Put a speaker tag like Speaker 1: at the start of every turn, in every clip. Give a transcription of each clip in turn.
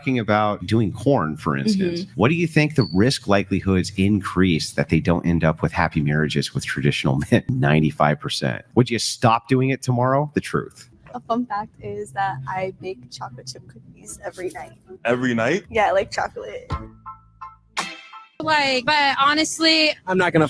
Speaker 1: talking about doing corn, for instance, what do you think the risk likelihoods increase that they don't end up with happy marriages with traditional men? 95%. Would you stop doing it tomorrow? The truth.
Speaker 2: A fun fact is that I bake chocolate chip cookies every night.
Speaker 3: Every night?
Speaker 2: Yeah, I like chocolate.
Speaker 4: But honestly,
Speaker 5: I'm not gonna.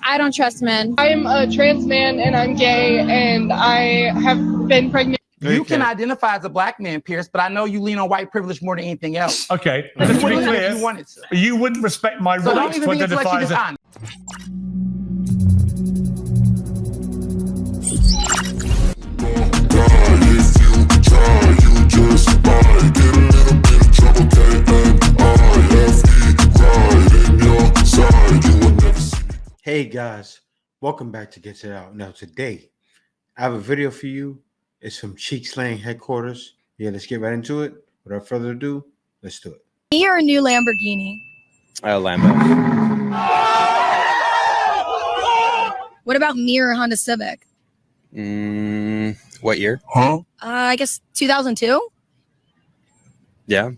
Speaker 4: I don't trust men.
Speaker 6: I'm a trans man and I'm gay and I have been pregnant.
Speaker 5: You can identify as a black man, Pierce, but I know you lean on white privilege more than anything else.
Speaker 7: Okay, let's be clear.
Speaker 5: You wanted to.
Speaker 7: You wouldn't respect my
Speaker 5: So don't
Speaker 7: rights
Speaker 5: even
Speaker 7: to
Speaker 5: be
Speaker 7: identify
Speaker 5: intellectually
Speaker 7: as a...
Speaker 5: dishonest.
Speaker 8: Hey guys, welcome back to Get It Out. Now today, I have a video for you. It's from Cheek Slang headquarters. Yeah, let's get right into it. Without further ado, let's do it.
Speaker 4: Me or a new Lamborghini?
Speaker 5: Lambo.
Speaker 4: What about me or a Honda Civic?
Speaker 5: What year?
Speaker 4: I guess 2002?
Speaker 5: Yeah.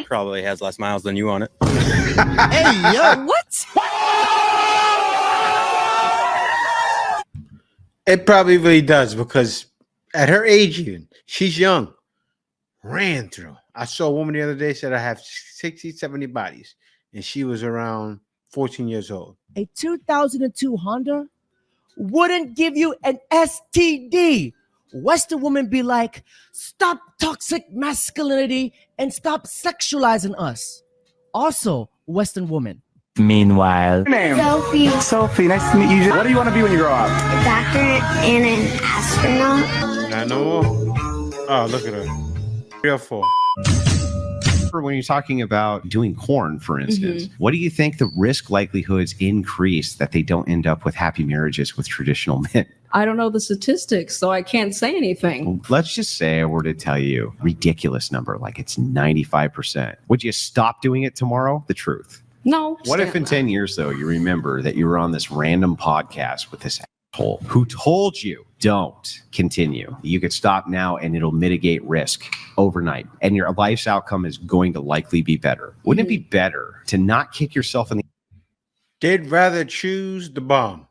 Speaker 5: Probably has less miles than you on it.
Speaker 8: Hey, yo!
Speaker 4: What?
Speaker 8: It probably really does because at her age even, she's young. Ran through. I saw a woman the other day said I have 60, 70 bodies. And she was around 14 years old.
Speaker 9: A 2002 Honda wouldn't give you an STD. Western women be like, stop toxic masculinity and stop sexualizing us. Also, Western woman.
Speaker 10: Meanwhile,
Speaker 5: Name?
Speaker 11: Sophie,
Speaker 5: nice to meet you. What do you want to be when you grow up?
Speaker 11: a doctor and an astronaut.
Speaker 8: Not no more. Oh, look at her. 3 or 4.
Speaker 1: When you're talking about doing corn, for instance, what do you think the risk likelihoods increase that they don't end up with happy marriages with traditional men?
Speaker 12: I don't know the statistics, so I can't say anything.
Speaker 1: Let's just say I were to tell you ridiculous number, like it's 95%. Would you stop doing it tomorrow? The truth.
Speaker 12: No.
Speaker 1: What if in 10 years, though, you remember that you were on this random podcast with this asshole who told you don't continue? You could stop now and it'll mitigate risk overnight. And your life's outcome is going to likely be better. Wouldn't it be better to not kick yourself in the...
Speaker 8: They'd rather choose the bomb.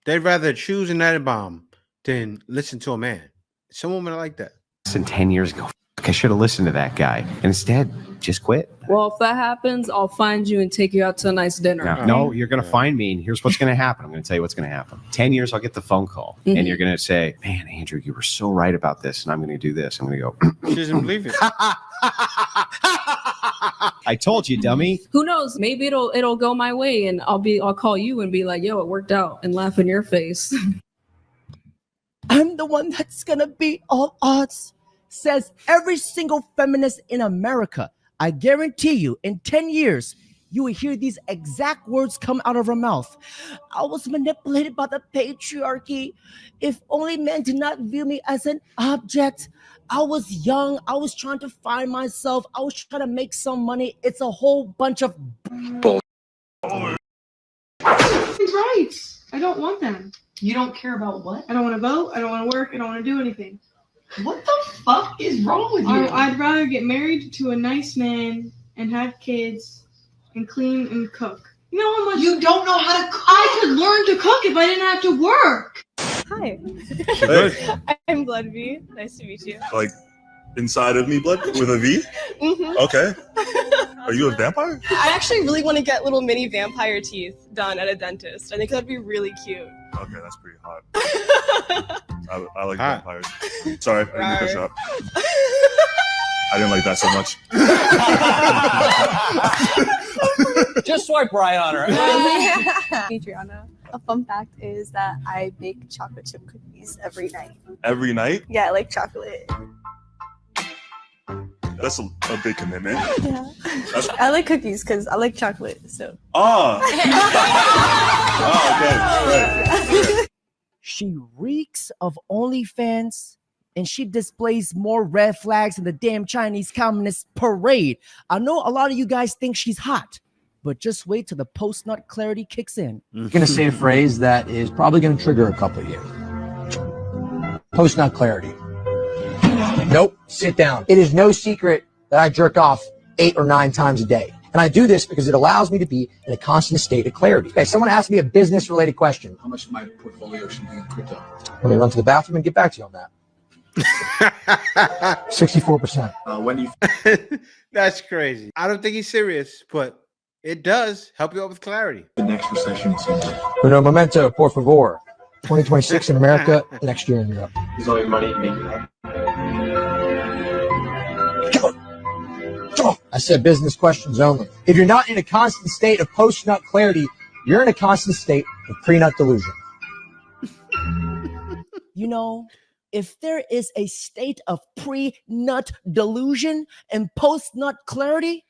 Speaker 8: They'd rather choose another bomb than listen to a man. Some women are like that.
Speaker 1: in 10 years ago, I should have listened to that guy. And instead, just quit.
Speaker 12: Well, if that happens, I'll find you and take you out to a nice dinner.
Speaker 1: No, you're going to find me, and here's what's going to happen. I'm going to tell you what's going to happen. 10 years, I'll get the phone call, and you're going to say, man, Andrew, you were so right about this, and I'm going to do this. I'm going to go,
Speaker 8: she doesn't believe it.
Speaker 1: I told you, dummy.
Speaker 12: Who knows? Maybe it'll go my way, and I'll call you and be like, yo, it worked out, and laugh in your face.
Speaker 9: I'm the one that's gonna beat all odds, says every single feminist in America. I guarantee you, in 10 years, you will hear these exact words come out of her mouth. I was manipulated by the patriarchy. If only men did not view me as an object. I was young. I was trying to find myself. I was trying to make some money. It's a whole bunch of bull.
Speaker 6: He's right. I don't want them.
Speaker 13: You don't care about what?
Speaker 6: I don't want to vote. I don't want to work. I don't want to do anything.
Speaker 13: What the fuck is wrong with you?
Speaker 6: I'd rather get married to a nice man and have kids and clean and cook. You know how much?
Speaker 13: You don't know how to cook.
Speaker 6: I could learn to cook if I didn't have to work.
Speaker 2: Hi.
Speaker 3: Hey.
Speaker 2: I'm Bloodby. Nice to meet you.
Speaker 3: Like inside of me, blood with a V?
Speaker 2: Mm-hmm.
Speaker 3: Okay. Are you a vampire?
Speaker 2: I actually really want to get little mini vampire teeth done at a dentist. I think that'd be really cute.
Speaker 3: Okay, that's pretty hot. I like vampires. Sorry, I didn't up. I didn't like that so much.
Speaker 5: Just swipe right on her.
Speaker 2: Adriana. A fun fact is that I bake chocolate chip cookies every night.
Speaker 3: Every night?
Speaker 2: Yeah, I like chocolate.
Speaker 3: That's a big commitment.
Speaker 2: Yeah. I like cookies because I like chocolate. So.
Speaker 3: Oh. Oh, okay.
Speaker 9: She reeks of OnlyFans, and she displays more red flags in the damn Chinese Communist parade. I know a lot of you guys think she's hot, but just wait till the post-nut clarity kicks in.
Speaker 14: You're going to say a phrase that is probably going to trigger a couple of you. Post-nut clarity. Nope, sit down. It is no secret that I jerk off 8 or 9 times a day. And I do this because it allows me to be in a constant state of clarity. Okay, someone asked me a business-related question. How much of my portfolio should be in crypto? Let me run to the bathroom and get back to you on that. 64%.
Speaker 8: When you That's crazy. I don't think he's serious, but it does help you out with clarity.
Speaker 14: The next recession is Uno momento, por favor. 2026 in America, next year in Europe. There's only money to make it happen. I said business questions only. If you're not in a constant state of post-nut clarity, you're in a constant state of pre-nut delusion.
Speaker 9: You know, if there is a state of pre-nut delusion and post-nut clarity,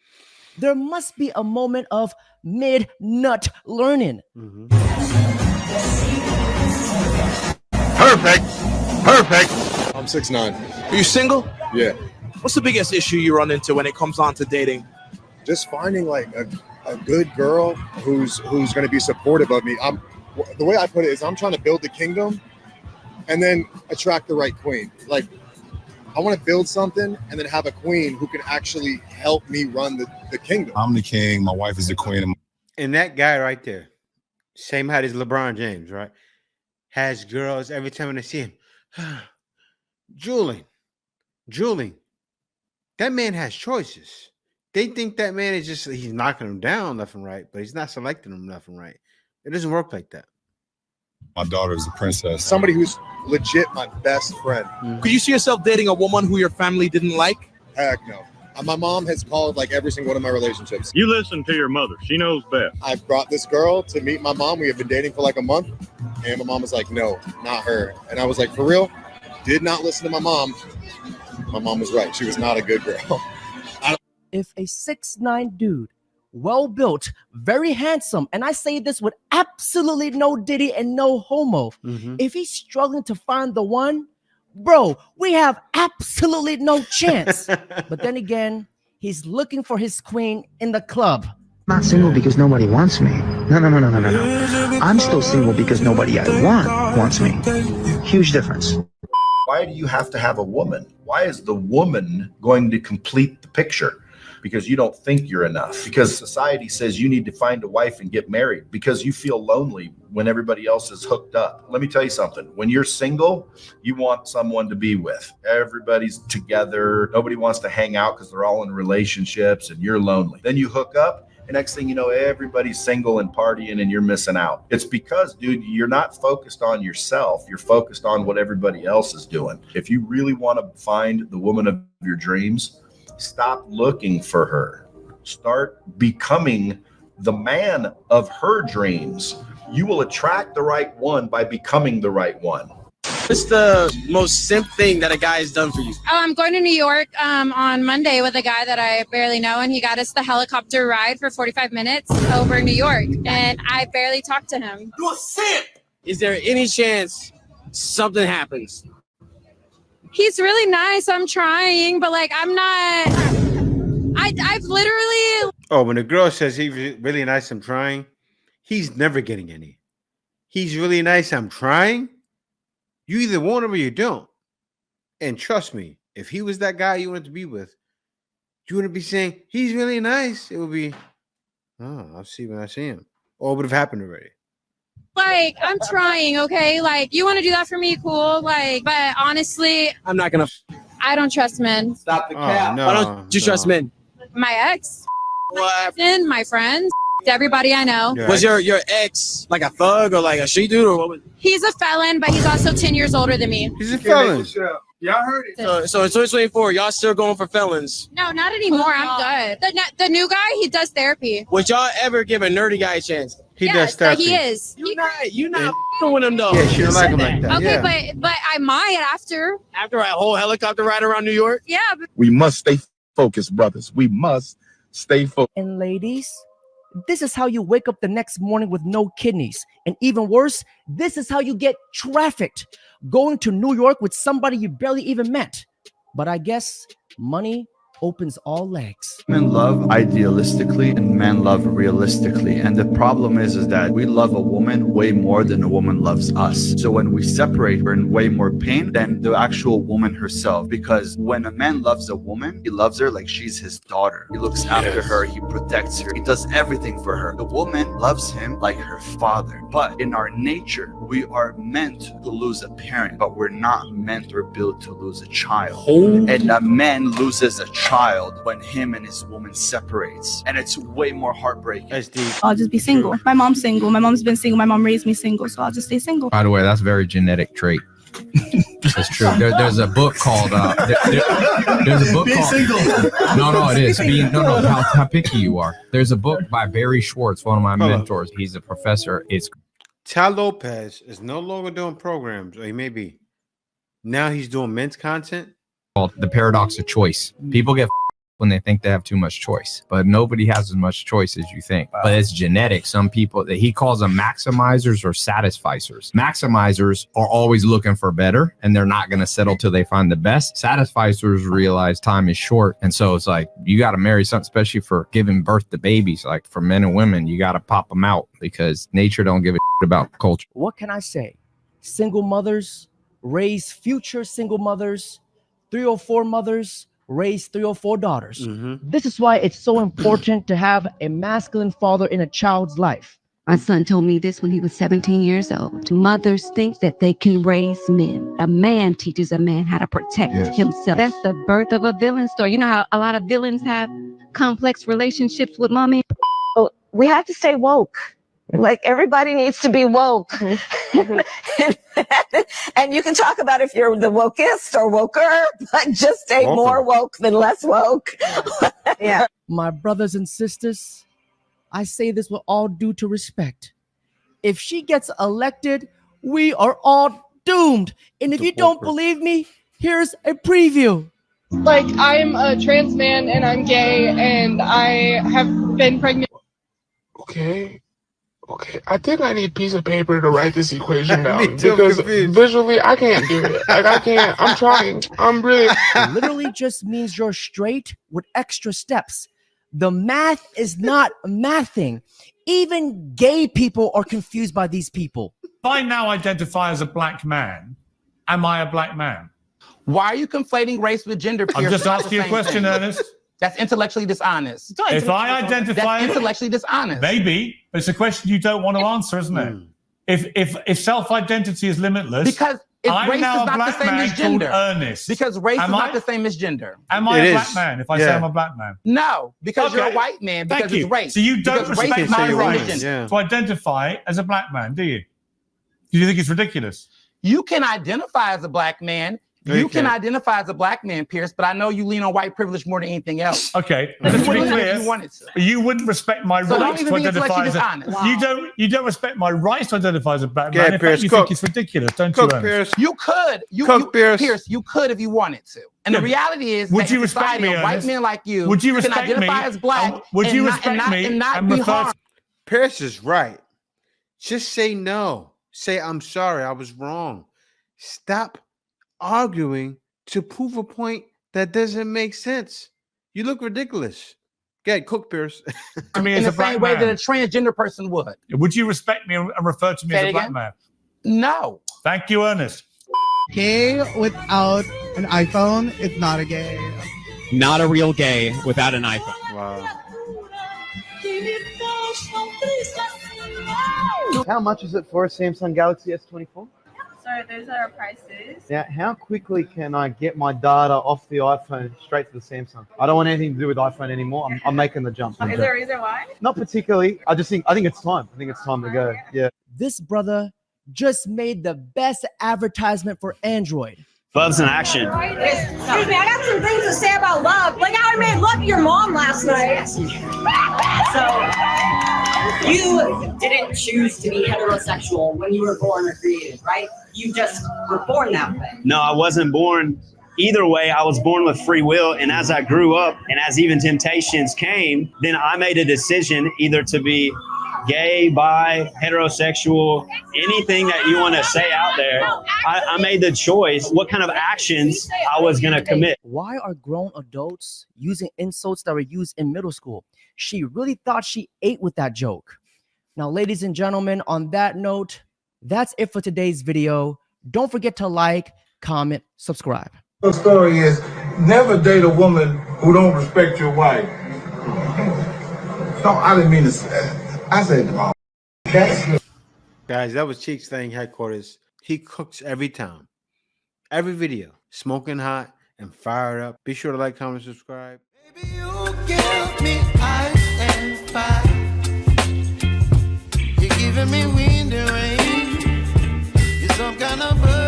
Speaker 9: there must be a moment of mid-nut learning.
Speaker 10: Perfect. I'm 6'9".
Speaker 15: Are you single?
Speaker 10: Yeah.
Speaker 15: What's the biggest issue you run into when it comes on to dating?
Speaker 10: Just finding like a good girl who's going to be supportive of me. The way I put it is I'm trying to build the kingdom and then attract the right queen. Like I want to build something and then have a queen who can actually help me run the kingdom.
Speaker 16: I'm the king. My wife is the queen.
Speaker 8: And that guy right there, same height as LeBron James, right? Has girls every time I see him. Julie, that man has choices. They think that man is just, he's knocking them down left and right, but he's not selecting them left and right. It doesn't work like that.
Speaker 16: My daughter is a princess.
Speaker 10: Somebody who's legit my best friend.
Speaker 15: Could you see yourself dating a woman who your family didn't like?
Speaker 10: Heck no. My mom has called like every single one of my relationships.
Speaker 3: You listen to your mother. She knows best.
Speaker 10: I brought this girl to meet my mom. We have been dating for like a month. And my mom was like, no, not her. And I was like, for real? Did not listen to my mom. My mom was right. She was not a good girl.
Speaker 9: If a 6'9" dude, well-built, very handsome, and I say this with absolutely no diddy and no homo, if he's struggling to find the one, bro, we have absolutely no chance. But then again, he's looking for his queen in the club.
Speaker 14: I'm not single because nobody wants me. No. I'm still single because nobody I want wants me. Huge difference.
Speaker 17: Why do you have to have a woman? Why is the woman going to complete the picture? Because you don't think you're enough. Because society says you need to find a wife and get married. Because you feel lonely when everybody else is hooked up. Let me tell you something. When you're single, you want someone to be with. Everybody's together. Nobody wants to hang out because they're all in relationships and you're lonely. Then you hook up. And next thing you know, everybody's single and partying and you're missing out. It's because, dude, you're not focused on yourself. You're focused on what everybody else is doing. If you really want to find the woman of your dreams, stop looking for her. Start becoming the man of her dreams. You will attract the right one by becoming the right one.
Speaker 15: What's the most simp thing that a guy has done for you?
Speaker 18: Oh, I'm going to New York on Monday with a guy that I barely know, and he got us the helicopter ride for 45 minutes over New York, and I barely talked to him.
Speaker 15: You're a simp! Is there any chance something happens?
Speaker 18: He's really nice. I'm trying, but like I'm not. I've literally.
Speaker 8: Oh, when the girl says he's really nice, I'm trying, he's never getting any. He's really nice, I'm trying. You either want him or you don't. And trust me, if he was that guy you wanted to be with, you wouldn't be saying, he's really nice. It would be, oh, I'll see when I see him. Or it would have happened already.
Speaker 18: Like, I'm trying, okay? Like, you want to do that for me? Cool. Like, but honestly,
Speaker 15: I'm not going to.
Speaker 18: I don't trust men.
Speaker 15: Stop the cap.
Speaker 8: No,
Speaker 15: Why don't you trust men?
Speaker 18: My ex, my friends, everybody I know.
Speaker 15: Was your ex like a thug or like a she dude or what was?
Speaker 18: He's a felon, but he's also 10 years older than me.
Speaker 8: He's a felon.
Speaker 15: Y'all heard it. So in 2024, y'all still going for felons?
Speaker 18: No, not anymore. I'm good. The new guy, he does therapy.
Speaker 15: Would y'all ever give a nerdy guy a chance?
Speaker 8: He does therapy.
Speaker 18: He is.
Speaker 15: You're not with him though.
Speaker 8: Yeah, she don't like him like that.
Speaker 18: Okay,
Speaker 8: Yeah.
Speaker 18: but I might after
Speaker 15: a whole helicopter ride around New York.
Speaker 18: Yeah. But
Speaker 16: We must stay focused, brothers. We must stay focused.
Speaker 9: And ladies, this is how you wake up the next morning with no kidneys. And even worse, this is how you get trafficked, going to New York with somebody you barely even met. But I guess money opens all legs.
Speaker 19: Women love idealistically and men love realistically. And the problem is that we love a woman way more than a woman loves us. So when we separate, we're in way more pain than the actual woman herself. Because when a man loves a woman, he loves her like she's his daughter. He looks after her, he protects her, he does everything for her. The woman loves him like her father. But in our nature, we are meant to lose a parent, but we're not meant or built to lose a child. And a man loses a child when him and his woman separates. And it's way more heartbreaking.
Speaker 2: I'll just be single. My mom's single. My mom's been single. My mom raised me single, so I'll just stay single.
Speaker 20: By the way, that's a very genetic trait. It's true. There's a book called there's a book
Speaker 7: Be
Speaker 20: called
Speaker 7: single.
Speaker 20: No, it is. How picky you are. There's a book by Barry Schwartz, one of my mentors. He's a professor. It's
Speaker 8: Tal Lopez is no longer doing programs, or he may be. Now he's doing men's content.
Speaker 20: called The Paradox of Choice. People get when they think they have too much choice, but nobody has as much choice as you think. But it's genetic. Some people that he calls them maximizers or satisficers. Maximizers are always looking for better, and they're not going to settle till they find the best. Satisficers realize time is short, and so it's like you got to marry something, especially for giving birth to babies. Like for men and women, you got to pop them out because nature don't give a shit about culture.
Speaker 9: What can I say? Single mothers raise future single mothers. 3 or 4 mothers raise 3 or 4 daughters. This is why it's so important to have a masculine father in a child's life.
Speaker 21: My son told me this when he was 17 years old. Mothers think that they can raise men. A man teaches a man how to protect himself. That's the birth of a villain story. You know how a lot of villains have complex relationships with mommy?
Speaker 11: We have to stay woke. Like everybody needs to be woke. And you can talk about if you're the wokest or woker, but just stay more woke than less woke. Yeah.
Speaker 9: My brothers and sisters, I say this with all due to respect. If she gets elected, we are all doomed. And if you don't believe me, here's a preview.
Speaker 22: Like, I'm a trans man and I'm gay and I have been pregnant.
Speaker 23: Okay, I think I need a piece of paper to write this equation down because visually I can't do it. Like I can't. I'm trying. I'm really.
Speaker 9: It literally just means you're straight with extra steps. The math is not mathing. Even gay people are confused by these people.
Speaker 7: If I now identify as a black man, am I a black man?
Speaker 5: Why are you conflating race with gender?
Speaker 7: I'm just asking you a question, Ernest.
Speaker 5: That's intellectually dishonest.
Speaker 7: If I identify,
Speaker 5: that's intellectually dishonest.
Speaker 7: Maybe, but it's a question you don't want to answer, isn't it? If self-identity is limitless,
Speaker 5: because
Speaker 7: I'm
Speaker 5: race
Speaker 7: now
Speaker 5: is
Speaker 7: a
Speaker 5: not
Speaker 7: black
Speaker 5: the same
Speaker 7: man
Speaker 5: as gender.
Speaker 7: called Ernest.
Speaker 5: Because race is not the same as gender.
Speaker 7: Am I a black man if I say I'm a black man?
Speaker 5: No, because you're a white man. Because
Speaker 7: Thank you.
Speaker 5: it's race.
Speaker 7: So you don't
Speaker 5: because
Speaker 7: respect my right
Speaker 5: gender.
Speaker 7: to identify as a black man, do you? Do you think it's ridiculous?
Speaker 5: You can identify as a black man. You can identify as a black man, Pierce, but I know you lean on white privilege more than anything else.
Speaker 7: Okay, let's be clear. You wouldn't respect my rights to identify as a... You don't respect my rights to identify as a black man. In fact, you think it's ridiculous, don't you, Ernest?
Speaker 5: You could. Pierce, you could if you wanted to. And the reality is,
Speaker 7: would you respect me,
Speaker 5: a white man like you
Speaker 7: would you
Speaker 5: can
Speaker 7: respect
Speaker 5: identify
Speaker 7: me?
Speaker 5: as black
Speaker 7: Would you respect me
Speaker 5: and not be harmed?
Speaker 8: Pierce is right. Just say no. Say, I'm sorry, I was wrong. Stop arguing to prove a point that doesn't make sense. You look ridiculous. Go ahead, cook, Pierce.
Speaker 7: I mean,
Speaker 5: in the same way that a transgender person would.
Speaker 7: Would you respect me and refer to me as a black man?
Speaker 5: No.
Speaker 7: Thank you, Ernest.
Speaker 24: Gay without an iPhone is not a gay.
Speaker 25: Not a real gay without an iPhone.
Speaker 8: Wow.
Speaker 26: How much is it for a Samsung Galaxy S24?
Speaker 2: So those are our prices.
Speaker 26: Now, how quickly can I get my data off the iPhone straight to the Samsung? I don't want anything to do with iPhone anymore. I'm making the jump.
Speaker 2: Is there a reason why?
Speaker 26: Not particularly. I think it's time. I think it's time to go. Yeah.
Speaker 9: This brother just made the best advertisement for Android.
Speaker 25: Love's in action.
Speaker 11: Excuse me, I got some things to say about love. Like how I made love to your mom last night.
Speaker 13: So, you didn't choose to be heterosexual when you were born or created, right? You just were born that way.
Speaker 25: No, I wasn't born either way. I was born with free will. And as I grew up and as even temptations came, then I made a decision either to be gay, bi, heterosexual, anything that you want to say out there. I made the choice what kind of actions I was going to commit.
Speaker 9: Why are grown adults using insults that were used in middle school? She really thought she ate with that joke. Now, ladies and gentlemen, on that note, that's it for today's video. Don't forget to like, comment, subscribe.
Speaker 1: The story is never date a woman who don't respect your wife. No, I didn't mean to say. I said the wrong.
Speaker 8: Guys, that was Cheeks Thing headquarters. He cooks every time, every video, smoking hot and fired up. Be sure to like, comment, subscribe.
Speaker 3: Baby, you give me ice and fire. You're giving me wind and rain. You're some kind of bird.